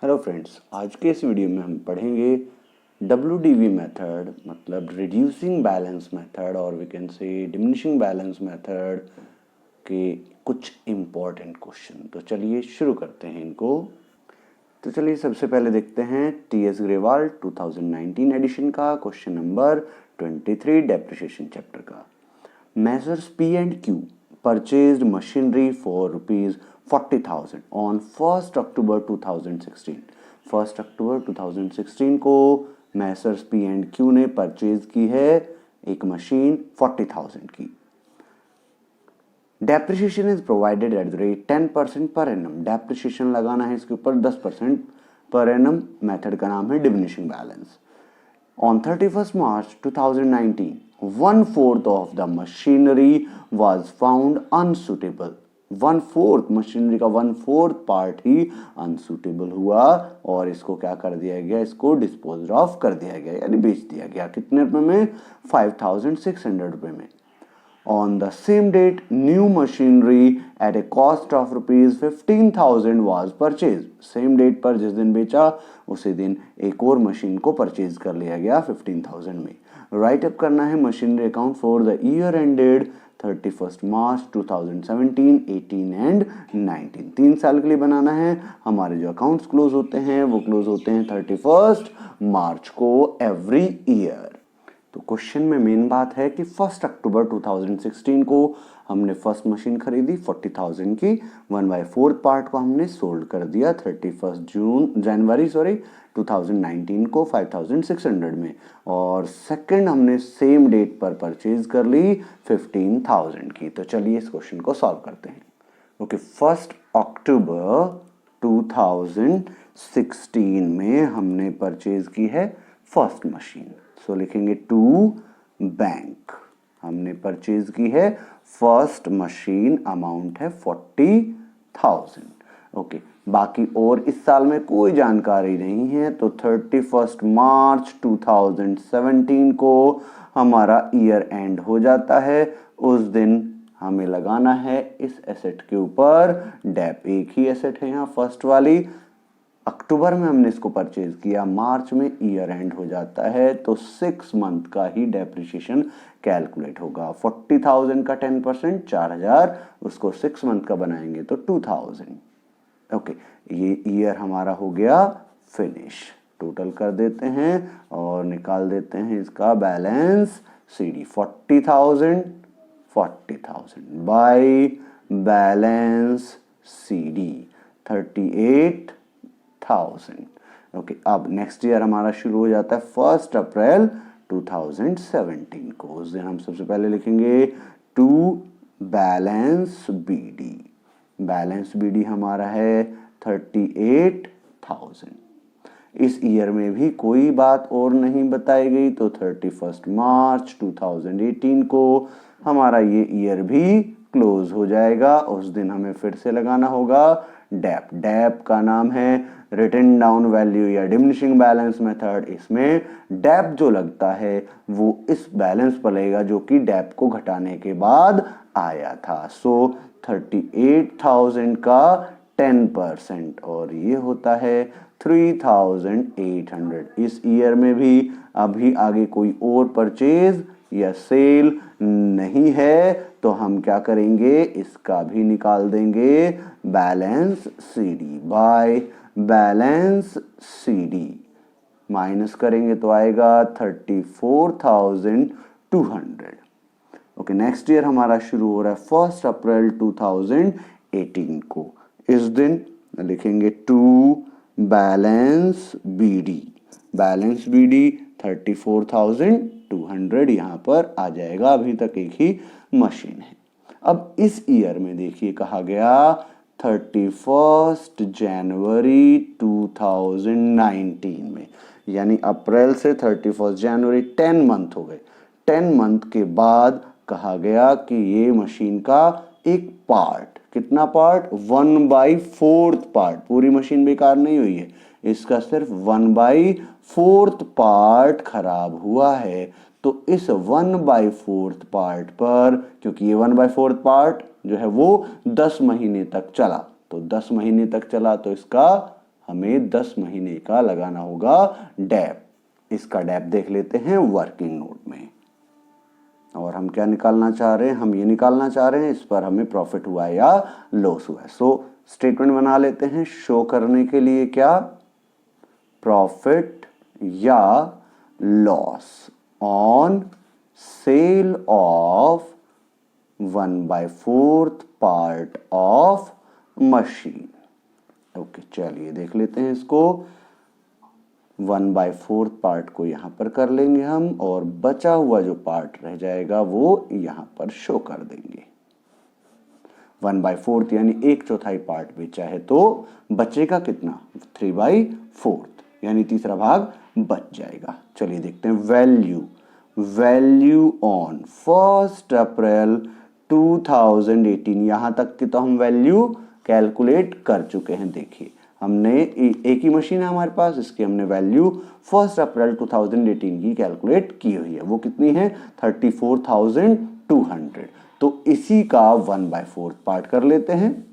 Hello friends, आज के इस वीडियो में हम पढ़ेंगे WDV मेथड, मतलब रिड्यूसिंग बैलेंस मेथड और we can say diminishing balance method के कुछ इम्पोर्टेंट क्वेश्चन। तो चलिए शुरू करते हैं इनको। तो चलिए सबसे पहले देखते हैं TS ग्रेवाल 2019 एडिशन का क्वेश्चन नंबर 23 डेप्रिसिएशन चैप्टर का। Messrs P and Q purchased machinery for rupees 40,000 on 1st October 2016. 1st October 2016 को Messrs P and Q ने परचेज की है एक मशीन 40,000 की। Depreciation is provided at the rate 10% per annum. Depreciation लगाना है इसके ऊपर 10% पर एनम। मेथड का नाम है diminishing balance. On 31st March 2019, 1/4 of the machinery was found unsuitable. 1/4 machinery का 1/4 पार्ट ही अनसुटेबल हुआ और इसको क्या कर दिया गया, इसको डिस्पोज ऑफ कर दिया गया यानी बेच दिया गया। कितने रुपए में? 5,600 रुपए में। On the same date, new machinery at a cost of rupees 15,000 was purchased. Same date पर जिस दिन बेचा उसी दिन एक और मशीन को परचेज कर लिया गया 15,000 में। राइट अप करना है machinery account for the year ended 31st March 2017, 18 and 19। 3 साल के लिए बनाना है। हमारे जो अकाउंट्स क्लोज होते हैं वो क्लोज होते हैं 31st मार्च को एवरी ईयर। तो क्वेश्चन में मेन बात है कि 1 अक्टूबर 2016 को हमने फर्स्ट मशीन खरीदी 40,000 की। 1/4 पार्ट को हमने सोल्ड कर दिया 31 जनवरी 2019 को 5,600 में और सेकंड हमने सेम डेट पर परचेज कर ली 15,000 की। तो चलिए इस क्वेश्चन को सॉल्व करते हैं। ओके, 1 अक्टूबर 2016 में हमने परचेज की है फर्स्ट मशीन। सो लिखेंगे टू बैंक। हमने परचेज की है फर्स्ट मशीन, अमाउंट है 40,000। ओके, बाकी और इस साल में कोई जानकारी नहीं है तो 31 मार्च 2017 को हमारा ईयर एंड हो जाता है। उस दिन हमें लगाना है इस एसेट के ऊपर डेप। एक ही एसेट है यहाँ फर्स्ट वाली। अक्टूबर में हमने इसको परचेज किया, मार्च में ईयर एंड हो जाता है तो 6 मंथ का ही डेप्रिसिएशन कैलकुलेट होगा। 40,000 का 10% 4,000, उसको 6 मंथ का बनाएंगे तो 2,000। ओके, ये ईयर हमारा हो गया फिनिश। टोटल कर देते हैं और निकाल देते हैं इसका balance CD। 40,000 by balance CD 38,000। Okay, अब नेक्स्ट ईयर हमारा शुरू हो जाता है 1 अप्रैल 2017 को। उस दिन हम सबसे पहले लिखेंगे to balance BD। Balance BD हमारा है 38,000। इस ईयर में भी कोई बात और नहीं बताई गई तो 31 मार्च 2018 को हमारा ये ईयर भी क्लोज हो जाएगा। उस दिन हमें फिर से लगाना होगा डेप। डेप का नाम है रिटन डाउन वैल्यू या डिमिनिशिंग बैलेंस मेथड। इसमें डेप जो लगता है वो इस बैलेंस पर लगेगा जो कि डेप को घटाने के बाद आया था। सो 38,000 का 10% और ये होता है 3,800। इस ईयर में भी अभी आगे कोई और परचेज या सेल नहीं है तो हम क्या करेंगे, इसका भी निकाल देंगे balance CD। By balance CD minus करेंगे तो आएगा 34,200। ओके, नेक्स्ट ईयर हमारा शुरू हो रहा है 1 अप्रैल 2018 को। इस दिन लिखेंगे to balance BD। Balance BD 34,200 यहाँ पर आ जाएगा। अभी तक एक ही मशीन है। अब इस ईयर में देखिए कहा गया 31 जनवरी 2019 में, यानी अप्रैल से 31 जनवरी 10 मंथ हो गए। 10 मंथ के बाद कहा गया कि ये मशीन का एक पार्ट, कितना पार्ट? 1/4 पार्ट। पूरी मशीन बेकार नहीं हुई है, इसका सिर्फ 1/4 पार्ट खराब हुआ है। तो इस 1/4 पार्ट पर, क्योंकि ये 1/4 पार्ट जो है वो 10 महीने तक चला, तो 10 महीने तक चला तो इसका हमें 10 महीने का लगाना होगा डेप। इसका डेप देख लेते हैं वर्किंग नोट में। और हम क्या निकालना चाह रहे हैं, हम ये निकालना चाह रहे हैं इस पर हमें प्रॉफिट हुआ या लॉस हुआ है। सो स्टेटमेंट बना लेते हैं शो करने के लिए, क्या, प्रॉफिट या loss on sale of 1/4 part of machine. Okay, चलिए देख लेते हैं इसको। 1/4 पार्ट को यहां पर कर लेंगे हम, और बचा हुआ जो पार्ट रह जाएगा वो यहां पर शो कर देंगे। 1/4 यानी 1/4 पार्ट बेचा है, तो बचेगा कितना, 3/4, यानी तीसरा भाग बच जाएगा। चलिए देखते हैं वैल्यू ऑन 1 अप्रैल 2018। यहां तक की तो हम वैल्यू कैलकुलेट कर चुके हैं। देखिए हमने एक ही मशीन है हमारे पास, इसकी हमने वैल्यू 1 अप्रैल 2018 की कैलकुलेट की हुई है। वो कितनी है, 34,200। तो इसी का 1/4 पार्ट कर लेते हैं,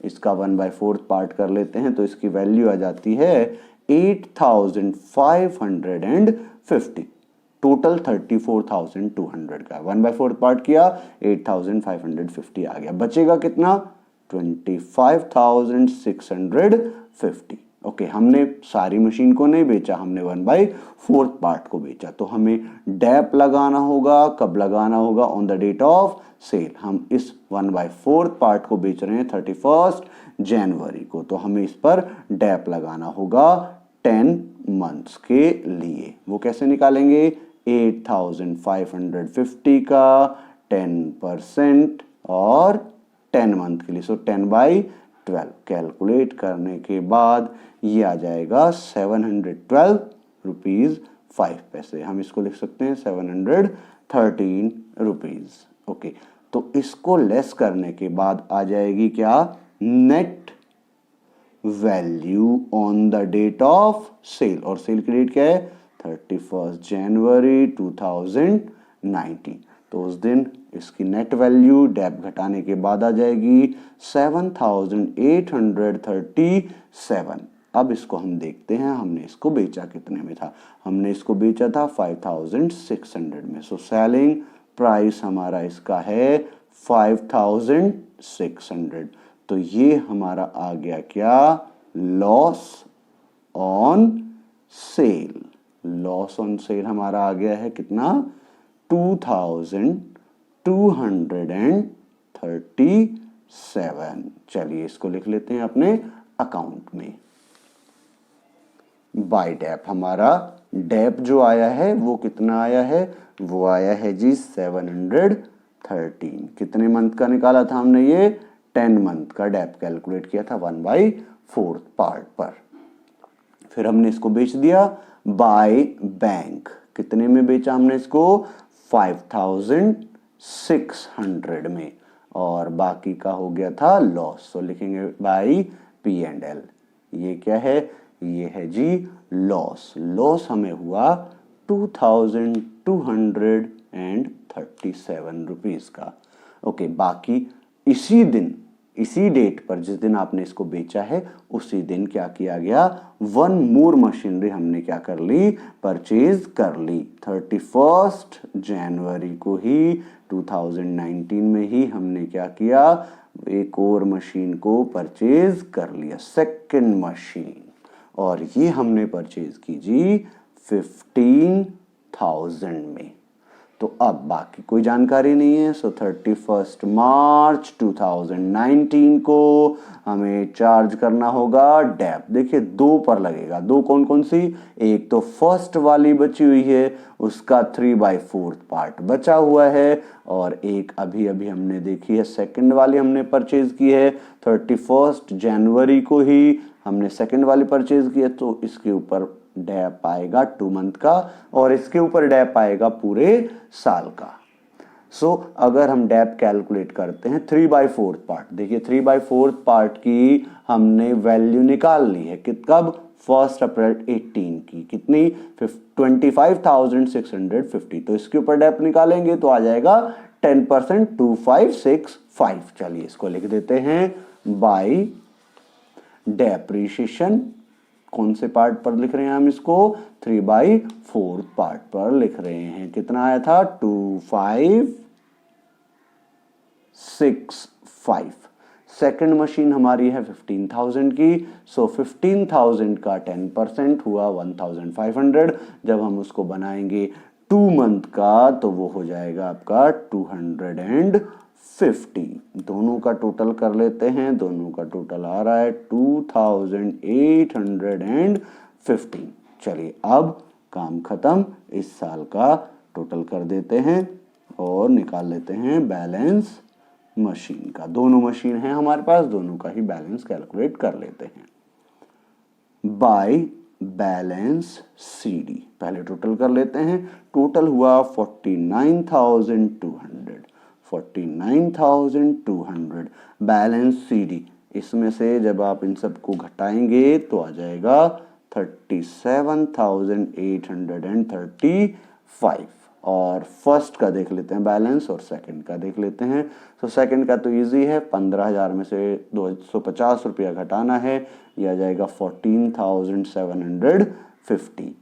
इसका 1/4 पार्ट कर लेते हैं, तो इसकी वैल्यू आ जाती है 8,550। टोटल 34,200 का 1/4 पार्ट किया, 8,550 आ गया। बचेगा कितना, 25,650। ओके, हमने सारी मशीन को नहीं बेचा, हमने 1/4 पार्ट को बेचा। तो हमें डेप लगाना होगा, कब लगाना होगा, on the date of sale. हम इस 1/4 पार्ट को बेच रहे हैं 31 जनवरी को, तो हमें इस पर डेप लगाना होगा 10 मंथ्स के लिए। वो कैसे निकालेंगे, 8,550 का 10% और 10 मंथ के लिए, सो 10/12 कैलकुलेट करने के बाद ये आ जाएगा 712 रुपीज 5 पैसे। हम इसको लिख सकते हैं 713 रुपीज। ओके, तो इसको लेस करने के बाद आ जाएगी क्या, net value on the date of sale. और सेल की डेट क्या है, 31 जनवरी 2019। तो उस दिन इसकी नेट वैल्यू डेप घटाने के बाद आ जाएगी 7,837। अब इसको हम देखते हैं हमने इसको बेचा कितने में था। हमने इसको बेचा था 5,600 में। सो सेलिंग प्राइस हमारा इसका है 5,600। तो ये हमारा आ गया क्या, loss on sale. Loss on sale हमारा आ गया है कितना, 2,237। चलिए इसको लिख लेते हैं अपने अकाउंट में। बाय डेप हमारा डेप जो आया है वो कितना आया है, वो आया है जी 713। कितने मंथ का निकाला था हमने, ये 10 मंथ का डेप कैलकुलेट किया था 1/4 पार्ट पर। फिर हमने इसको बेच दिया बाय बैंक। कितने में बेचा हमने इसको, 5,600 में, और बाकी का हो गया था लॉस। तो लिखेंगे बाय P&L। ये क्या है, ये है जी लॉस। लॉस हमें हुआ 2,237 रुपीज का। ओके, बाकी इसी दिन, इसी डेट पर जिस दिन आपने इसको बेचा है उसी दिन क्या किया गया, 1 मोर मशीनरी हमने क्या कर ली, परचेज कर ली। 31 जनवरी को ही 2019 में ही हमने क्या किया, एक और मशीन को परचेज कर लिया, सेकंड मशीन। और ये हमने परचेज की जी 15,000 में। तो अब बाकी कोई जानकारी नहीं है। सो 31 मार्च 2019 को हमें चार्ज करना होगा डेप। देखिए 2 पर लगेगा। 2 कौन कौन सी, एक तो फर्स्ट वाली बची हुई है, उसका 3/4 पार्ट बचा हुआ है, और एक अभी अभी हमने देखी है सेकंड वाली हमने परचेज की है 31 जनवरी को ही हमने सेकंड वाली परचेज की है। तो इसके ऊपर डेप आएगा 2 मंथ का, और इसके ऊपर डेप आएगा पूरे साल का। सो अगर हम डेप कैलकुलेट करते हैं 3/4 पार्ट, देखिए 3/4 पार्ट की हमने वैल्यू निकाल ली है कब, 1 अप्रैल 18 की, कितनी, 25,650। तो इसके ऊपर डेप निकालेंगे तो आ जाएगा 10%, 2565। चलिए इसको लिख देते हैं बाय डेप्रिसिएशन कौन से पार्ट पर लिख रहे हैं हम इसको? 3/4 पार्ट पर लिख रहे हैं। कितना आया था? 2565। सेकंड मशीन हमारी है 15,000 की, सो 15,000 का 10% हुआ 1,500। जब हम उसको बनाएंगे 2 मंथ का तो वो हो जाएगा आपका 250। दोनों का टोटल कर लेते हैं। दोनों का टोटल आ रहा है 2,815। चलिए अब काम खत्म। इस साल का टोटल कर देते हैं और निकाल लेते हैं बैलेंस मशीन का। दोनों मशीन है हमारे पास, दोनों का ही बैलेंस कैलकुलेट कर लेते हैं। बाय बैलेंस CD पहले टोटल कर लेते हैं। टोटल हुआ 49,200। 49,200 बैलेंस CD। इसमें से जब आप इन सबको घटाएंगे तो आ जाएगा 37,835। और फर्स्ट का देख लेते हैं बैलेंस और सेकंड का देख लेते हैं। तो सेकंड का तो इजी है, 15,000 में से 250 रुपया घटाना है, यह आ जाएगा 14,750।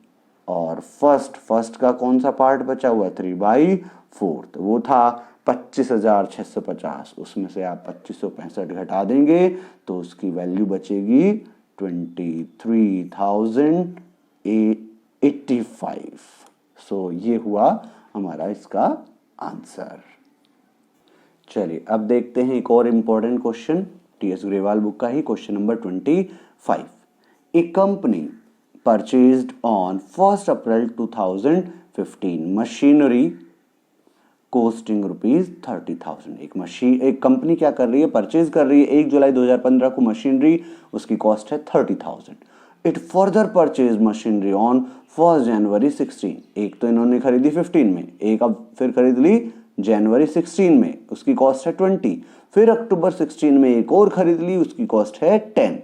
और फर्स्ट का कौन सा पार्ट बचा हुआ है? 3/4, तो वो था 25,650। उसमें से आप 2565 घटा देंगे तो उसकी वैल्यू बचेगी 23,085। सो ये हुआ हमारा इसका आंसर। चलिए अब देखते हैं एक और important question, TS Grewal book का ही, question number 25। A company purchased on 1 April 2015 machinery costing ₹30,000। एक कंपनी क्या कर रही है? परचेज कर रही है 1 जुलाई 2015 को मशीनरी, उसकी कॉस्ट है 30,000। It further purchase machinery on 1 जनवरी 16। एक तो इन्होंने खरीदी 15 में, एक अब फिर खरीद ली जनवरी 16 में, उसकी कॉस्ट है 20। फिर अक्टूबर 16 में एक और खरीद ली, उसकी कॉस्ट है 10।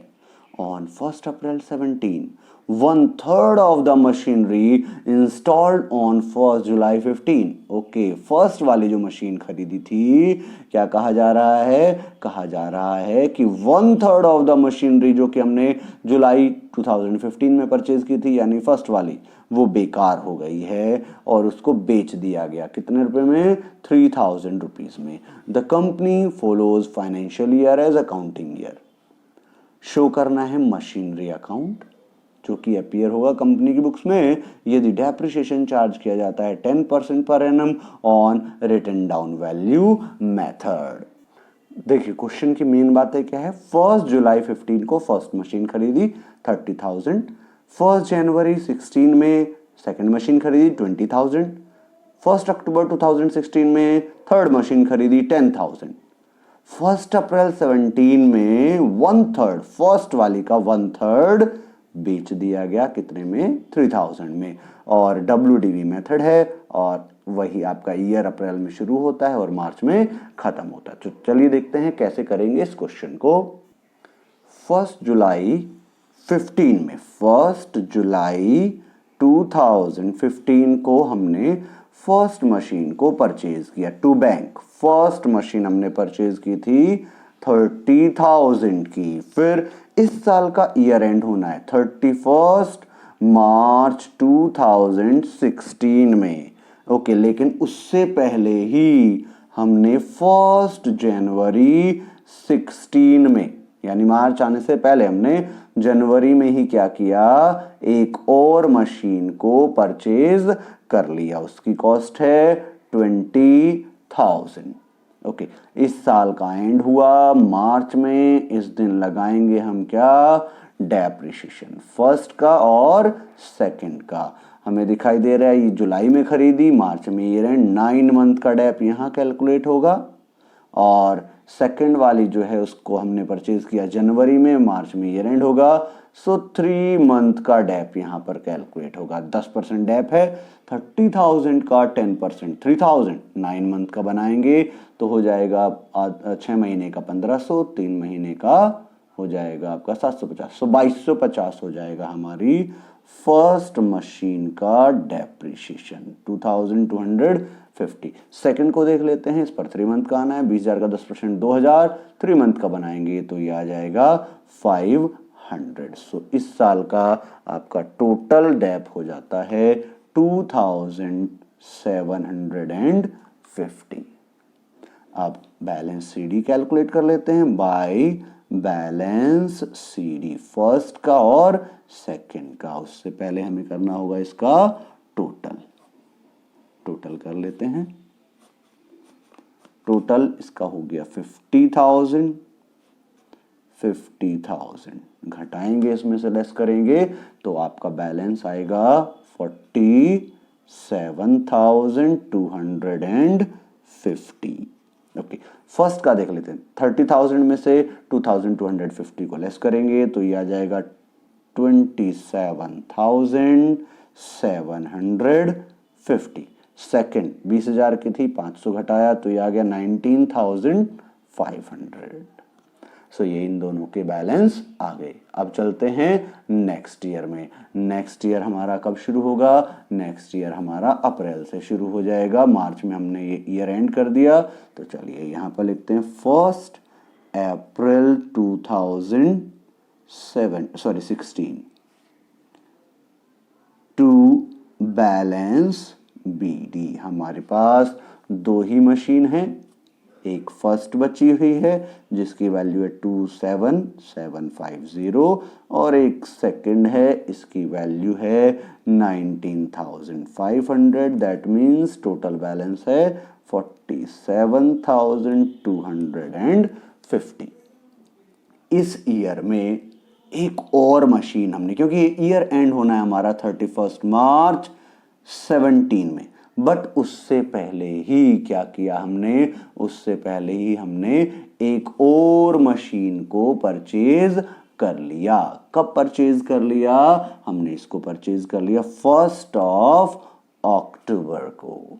On 1 April 17 1/3 of the machinery installed on 1 July 15। Okay, first वाली जो मशीन खरीदी थी, क्या कहा जा रहा है? कहा जा रहा है कि 1/3 of the machinery जो कि हमने जुलाई 2015 में परचेज की थी, यानी फर्स्ट वाली, वो बेकार हो गई है और उसको बेच दिया गया। कितने रुपए में? 3,000 रुपीज में। The company follows financial year as accounting year. Show करना है मशीनरी अकाउंट जो कि अपीयर होगा कंपनी की बुक्स में यदि डेप्रिसिएशन चार्ज किया जाता है 10% per annum on written down value method. देखिए क्वेश्चन की मेन बातें क्या है? 1 जुलाई 15 को फर्स्ट मशीन खरीदी 30,000, 1 जनवरी 16 में सेकंड मशीन खरीदी 20,000, 1 अक्टूबर 2016 में थर्ड मशीन खरीदी 10,000, 1 अप्रैल 17 में 1/3 फर्स्ट वाली का 1/3 बेच दिया गया। कितने में? 3,000 में। और WDV मेथड है और वही आपका ईयर अप्रैल में शुरू होता है और मार्च में खत्म होता है। तो चलिए देखते हैं कैसे करेंगे इस क्वेश्चन को। 1 जुलाई 15 में, 1 जुलाई 2015 को हमने फर्स्ट मशीन को परचेज किया टू बैंक। फर्स्ट मशीन हमने परचेज की थी 30,000 की। फिर इस साल का ईयर एंड होना है 31 मार्च 2016 में। ओके, लेकिन उससे पहले ही हमने 1 जनवरी 16 में, यानी मार्च आने से पहले हमने जनवरी में ही क्या किया? एक और मशीन को परचेज कर लिया। उसकी कॉस्ट है 20,000। ओके, इस साल का एंड हुआ मार्च में। इस दिन लगाएंगे हम क्या? डेप्रिसिएशन, फर्स्ट का और सेकंड का। हमें दिखाई दे रहा है ये जुलाई में खरीदी, मार्च में ईयर एंड, 9 मंथ का डेप यहाँ कैलकुलेट होगा। और सेकंड वाली जो है उसको हमने परचेज किया जनवरी में, मार्च में ईयर एंड होगा। सो 3 मंथ का डेप यहाँ पर कैलकुलेट होगा। 10% डेप है, 30,000 का 10% 3,000, 9 मंथ का बनाएंगे तो हो जाएगा 6 महीने का 1,500, 3 महीने का हो जाएगा आपका 750, 2,250 हो जाएगा हमारी फर्स्ट मशीन का डेप्रिसिएशन 2,250। सेकंड को देख लेते हैं, इस पर 3 मंथ का आना है, 20,000 का 10% 2,000, 3 मंथ का बनाएंगे तो ये आ जाएगा 500। 100। सो इस साल का आपका टोटल डेप हो जाता है 2750। अब बैलेंस सीडी कैलकुलेट कर लेते हैं बाय बैलेंस सीडी फर्स्ट का और सेकंड का। उससे पहले हमें करना होगा इसका टोटल कर लेते हैं। टोटल इसका हो गया 50,000 घटाएंगे, इसमें से लेस करेंगे तो आपका बैलेंस आएगा 47,250। ओके, फर्स्ट का देख लेते हैं। 30,000 में से 2,250 को लेस करेंगे तो ये आ जाएगा 27,750। सेकंड 20,000 की थी, 500 घटाया तो ये आ गया 19,500। सो ये इन दोनों के बैलेंस आ गए। अब चलते हैं नेक्स्ट ईयर में। नेक्स्ट ईयर हमारा कब शुरू होगा? नेक्स्ट ईयर हमारा अप्रैल से शुरू हो जाएगा। मार्च में हमने ये ईयर एंड कर दिया, तो चलिए यहाँ पर लिखते हैं 1 अप्रैल 2016 टू बैलेंस बीडी। हमारे पास दो ही मशीन है, एक फर्स्ट बची हुई है जिसकी वैल्यू है 27,750 और एक सेकंड है, इसकी वैल्यू है 19,500। दैट मीन्स टोटल बैलेंस है 47,250। इस ईयर में एक और मशीन हमने, क्योंकि ईयर एंड होना है हमारा 31 मार्च 17 में, बट उससे पहले ही क्या किया हमने? उससे पहले ही हमने एक और मशीन को परचेज कर लिया। कब परचेज कर लिया? हमने इसको परचेज कर लिया 1 अक्टूबर को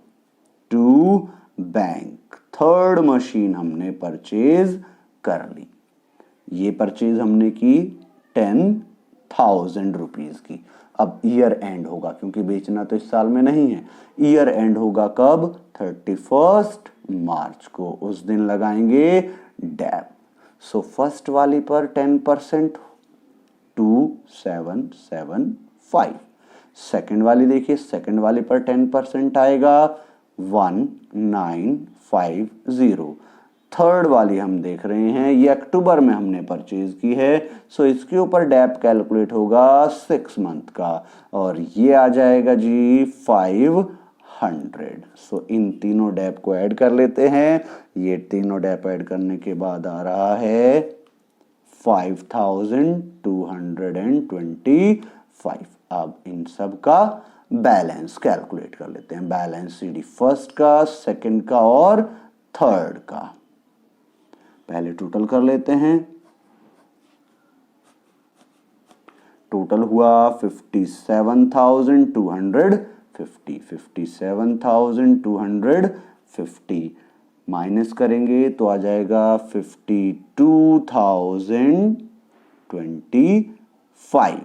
टू बैंक। थर्ड मशीन हमने परचेज कर ली। ये परचेज हमने की 10,000 रुपीज की। अब ईयर एंड होगा, क्योंकि बेचना तो इस साल में नहीं है। ईयर एंड होगा कब? 31 मार्च को। उस दिन लगाएंगे डैप। सो फर्स्ट वाली पर 10% 2775। सेकंड वाली देखिए, सेकंड वाली पर 10% आएगा 1950। थर्ड वाली हम देख रहे हैं, ये अक्टूबर में हमने परचेज की है, सो इसके ऊपर डैप कैलकुलेट होगा 6 मंथ का और ये आ जाएगा जी 500। सो इन तीनों डैप को ऐड कर लेते हैं। ये तीनों डैप ऐड करने के बाद आ रहा है 5,225। अब इन सब का बैलेंस कैलकुलेट कर लेते हैं। बैलेंस सीडी फर्स्ट का, सेकंड का और थर्ड का। पहले टोटल कर लेते हैं। टोटल हुआ 57,250 माइनस करेंगे तो आ जाएगा 52,025।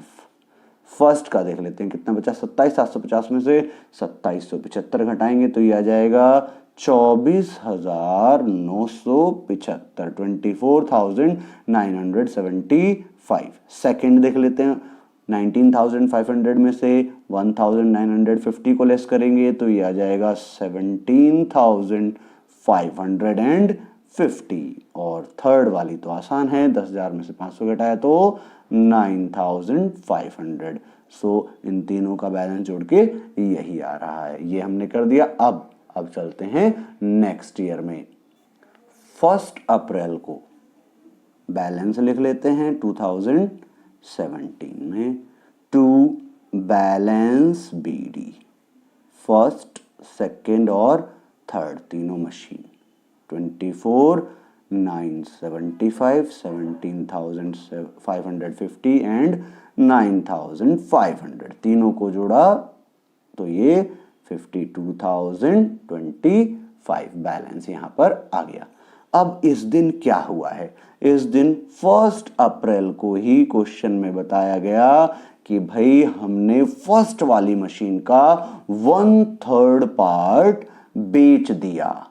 फर्स्ट का देख लेते हैं कितना बचा। 27,750 में से 2775 घटाएंगे तो ये आ जाएगा 24,975, 24,975। सेकंड देख लेते हैं। 19,500 में से 1,950 को लेस करेंगे तो ये आ जाएगा 17,550। और थर्ड वाली तो आसान है, 10,000 में से 500 घटाया तो 9,500। सो इन तीनों का बैलेंस जोड़ के यही आ रहा है। ये हमने कर दिया। अब चलते हैं नेक्स्ट ईयर में। 1 अप्रैल को बैलेंस लिख लेते हैं 2017 में to balance BD. First, second और थर्ड तीनों मशीन 24,975, 17,550 एंड 9,500 तीनों को जोड़ा तो ये 52,025 बैलेंस यहां पर आ गया। अब इस दिन क्या हुआ है? इस दिन 1 अप्रैल को ही क्वेश्चन में बताया गया कि भाई हमने फर्स्ट वाली मशीन का 1/3 पार्ट बेच दिया।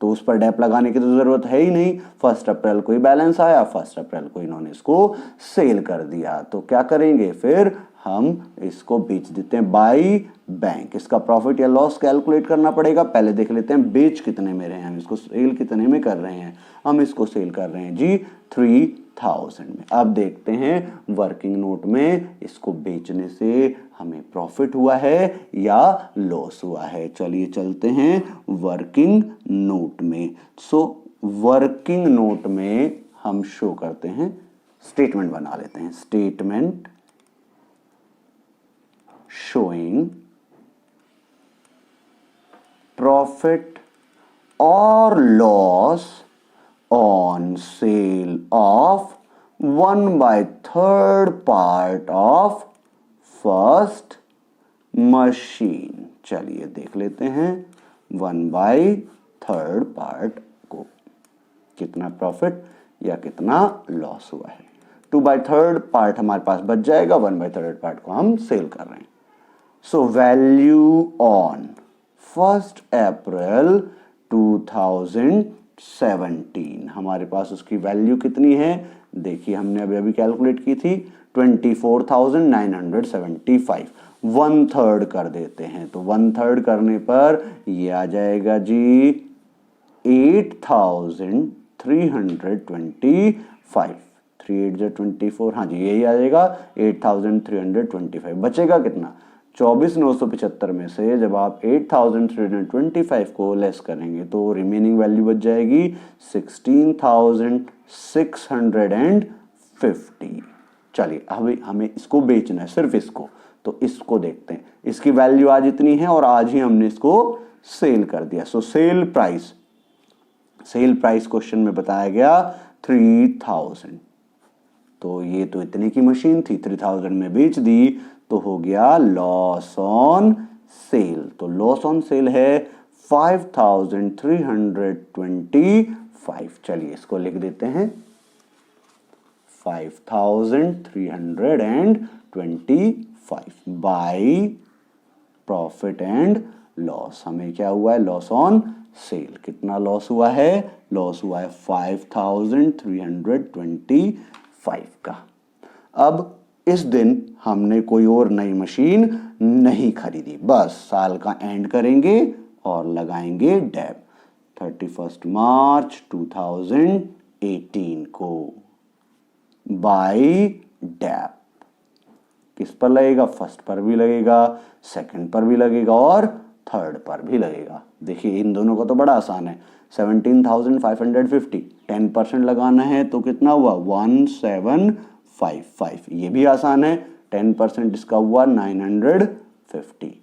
तो उस पर डेप लगाने की तो जरूरत है ही नहीं। 1 अप्रैल को ही बैलेंस आया, 1 अप्रैल को इन्होंने इसको सेल कर दिया, तो क्या करेंगे फिर हम इसको बेच देते हैं बाई बैंक। इसका प्रॉफिट या लॉस कैलकुलेट करना पड़ेगा। पहले देख लेते हैं बेच कितने में रहे हैं, हम इसको सेल कितने में कर रहे हैं। हम इसको सेल कर रहे हैं जी 3000 में। अब देखते हैं वर्किंग नोट में इसको बेचने से हमें प्रॉफिट हुआ है या लॉस हुआ है। चलिए चलते हैं वर्किंग नोट में। सो वर्किंग नोट में हम शो करते हैं, स्टेटमेंट बना लेते हैं, statement showing profit or loss on sale of 1/3 part of first machine। चलिए देख लेते हैं 1/3 पार्ट को कितना प्रॉफिट या कितना लॉस हुआ है। 2/3 पार्ट हमारे पास बच जाएगा, 1/3 पार्ट को हम सेल कर रहे हैं। सो वैल्यू ऑन 1 अप्रैल 2017 हमारे पास उसकी वैल्यू कितनी है, देखिए हमने अभी अभी कैलकुलेट की थी 24,975। 1/3 कर देते हैं, तो 1/3 करने पर ये आ जाएगा जी 8,325। 3 8 24, हाँ जी यही आ जाएगा 8,325। बचेगा कितना, 24,975 में से जब आप 8,325 को लेस करेंगे तो रिमेनिंग वैल्यू बच जाएगी 16,650। चलिए अभी हमें इसको बेचना है, सिर्फ इसको, तो इसको देखते हैं। इसकी वैल्यू आज इतनी है और आज ही हमने इसको सेल कर दिया। सो सेल प्राइस क्वेश्चन में बताया गया 3000, तो ये तो इतने की मशीन थी, 3000 में बेच दी तो हो गया लॉस ऑन सेल। तो लॉस ऑन सेल है 5,325। चलिए इसको लिख देते हैं 5,325 बाय प्रॉफिट एंड लॉस। हमें क्या हुआ है, लॉस ऑन सेल। कितना लॉस हुआ है, लॉस हुआ है 5,325 का। अब इस दिन हमने कोई और नई मशीन नहीं खरीदी, बस साल का एंड करेंगे और लगाएंगे डेप 31 मार्च 2018 को बाय डेप। किस पर लगेगा, फर्स्ट पर भी लगेगा, सेकंड पर भी लगेगा और थर्ड पर भी लगेगा। देखिए इन दोनों का तो बड़ा आसान है, 17,550 10% लगाना है तो कितना हुआ 1755। ये भी आसान है, 10% इसका हुआ 950।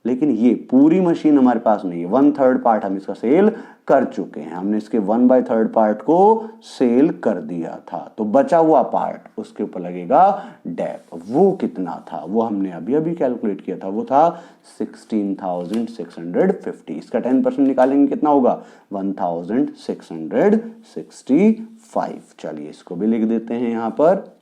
लेकिन ये पूरी मशीन हमारे पास नहीं है, 1/3 पार्ट हम इसका सेल कर चुके हैं। हमने इसके 1/3 पार्ट को सेल कर दिया था, तो बचा हुआ पार्ट उसके ऊपर लगेगा डेप। वो कितना था वो हमने अभी अभी कैलकुलेट किया था, वो था 16,650। इसका 10% निकालेंगे कितना होगा 1,665। चलिए इसको भी लिख देते हैं यहां पर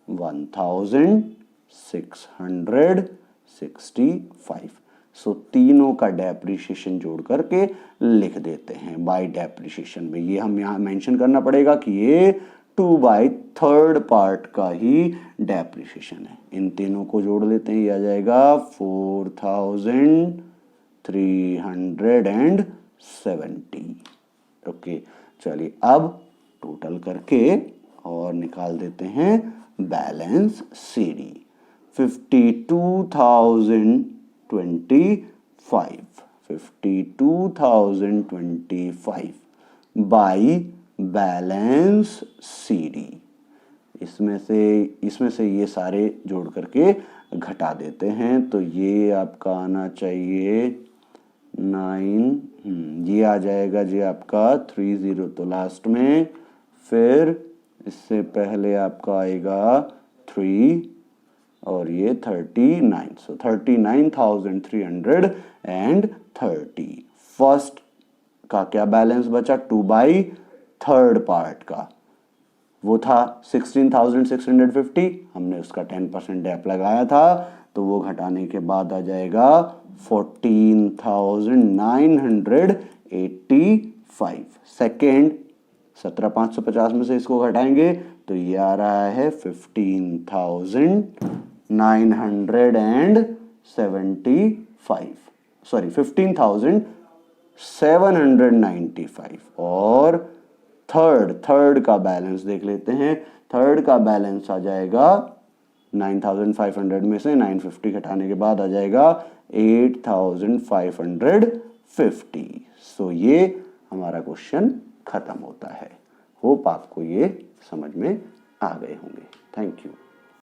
1,665। सो तीनों का डेप्रिसिएशन जोड़ करके लिख देते हैं बाय डेप्रिसिएशन में। ये हम यहाँ मेंशन करना पड़ेगा कि ये 2/3 पार्ट का ही डेप्रिसिएशन है। इन तीनों को जोड़ लेते हैं, ये आ जाएगा 4,370। ओके चलिए अब टोटल करके और निकाल देते हैं balance CD 52,025 by balance CD. इसमें से ये सारे जोड़ करके घटा देते हैं, तो ये आपका आना चाहिए 9, ये आ जाएगा जी आपका 30 तो लास्ट में, फिर इससे पहले आपका आएगा 3 और ये 39। सो 39,330। फर्स्ट का क्या बैलेंस बचा 2/3 पार्ट का, वो था 16,650। हमने उसका 10% डेप लगाया था, तो वो घटाने के बाद आ जाएगा 14,980। 85। सेकेंड 17,550 में से इसको घटाएंगे तो ये आ रहा है 15,975, सॉरी 15,795। और थर्ड का बैलेंस देख लेते हैं। थर्ड का बैलेंस आ जाएगा 9,500 में से 950 घटाने के बाद आ जाएगा 8,550। सो ये हमारा क्वेश्चन खत्म होता है। होप आपको ये समझ में आ गए होंगे। Thank you.